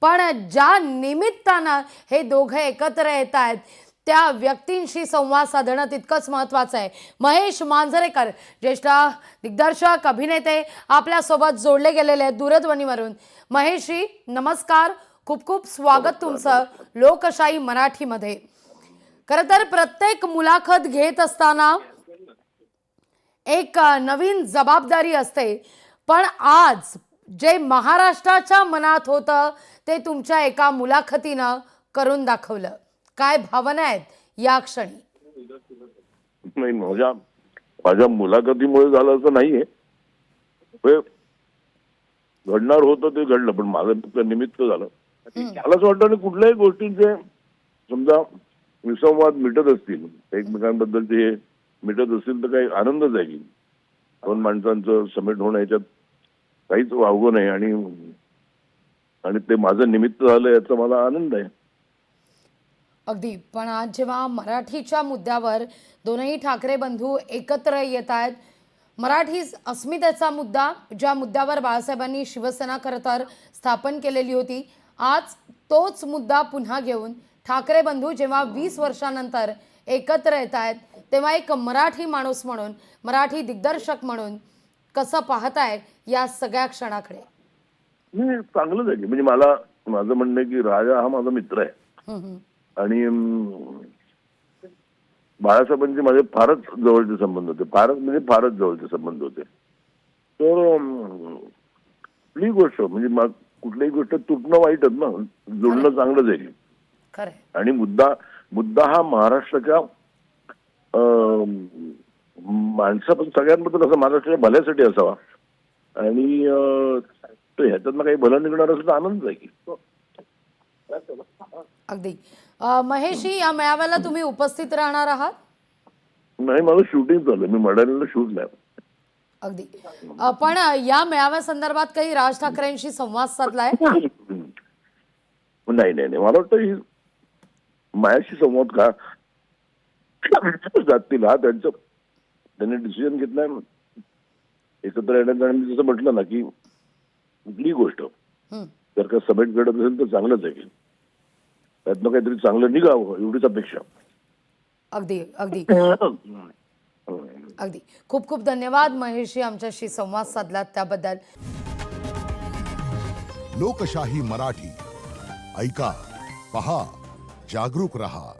पण ज्या निमित्तानं हे दोघे एकत्र येत आहेत त्या व्यक्तींशी संवाद साधणं तितकंच महत्त्वाचं आहे. महेश मांजरेकर ज्येष्ठ दिग्दर्शक अभिनेते आपल्यासोबत जोडले गेलेले आहेत दूरध्वनीवरून. महेशजी नमस्कार, खूप खूप स्वागत तुमचं लोकशाही मराठीमध्ये. खरं तर प्रत्येक मुलाखत घेत असताना एक नवीन जबाबदारी असते, पण आज जे महाराष्ट्राच्या मनात होतं ते तुमच्या एका मुलाखतीनं करून दाखवलं. काय भावना आहेत या क्षणी? नाही, माझ्या मुलाखतीमुळे झालं असं नाहीये. घडणार होतं ते घडलं, पण माझं फक्त निमित्त झालं. मला असं वाटतं कुठल्याही गोष्टींचे समजा विसंवाद मिटत असतील, एकमेकांबद्दलचे मिटत असतील तर काही आनंदच आहे की दोन माणसांचं समेट होणं याच्यात काहीच वावगं नाही. आणि ते माझं निमित्त झालं याचा मला आनंद आहे. अगदी. पण आज जेव्हा मराठीच्या मुद्द्यावर दोनही ठाकरे बंधू एकत्र येत आहेत, मराठी अस्मितेचा मुद्दा, ज्या मुद्द्यावर बाळासाहेबांनी शिवसेना खरं तर स्थापन केलेली होती, आज तोच मुद्दा पुन्हा घेऊन ठाकरे बंधू जेव्हा 20 वर्षानंतर एकत्र येत आहेत, तेव्हा एक मराठी माणूस म्हणून, मराठी दिग्दर्शक म्हणून कसं पाहताय या सगळ्या क्षणाकडे? नाही, चांगलंच आहे. म्हणजे माझं म्हणणं आहे की राजा हा माझा मित्र आहे आणि बाळासाहेबांचे माझे फारच जवळचे संबंध होते, फारच जवळचे संबंध होते. तर कुठलीही गोष्ट म्हणजे कुठलीही गोष्ट तुटणं वाईटच ना, जोडणं चांगलंच आहे. आणि मुद्दा हा महाराष्ट्राच्या माणसापासून सगळ्यांबद्दल असं महाराष्ट्राच्या भल्यासाठी असावा आणि ह्याच्यातनं काही भलं निघणार असं आनंद आहे की. अगदी. महेशजी, या मेळाव्याला तुम्ही उपस्थित राहणार आहात? नाही, माझं शूटिंग चालू आहे, मी मडालीला शूट नाही. अगदी. पण या मेळाव्या संदर्भात काही राज ठाकरेंशी संवाद साधलाय? नाही, मला वाटतं माझ्याशी संवाद का जातील हा त्यांनी डिसिजन घेतलाय एकत्र येण्याचा. आणि मी जसं म्हटलं ना की कुठलीही गोष्ट जर का समेट घडत असेल तर चांगलंच आहे, त्यातनं काहीतरी चांगलं निघावं एवढीच अपेक्षा. अगदी अगदी अगदी. खूप खूप धन्यवाद महेशजी, आमच्याशी संवाद साधलात त्याबद्दल. लोकशाही मराठी ऐका, पहा, जागरूक रहा.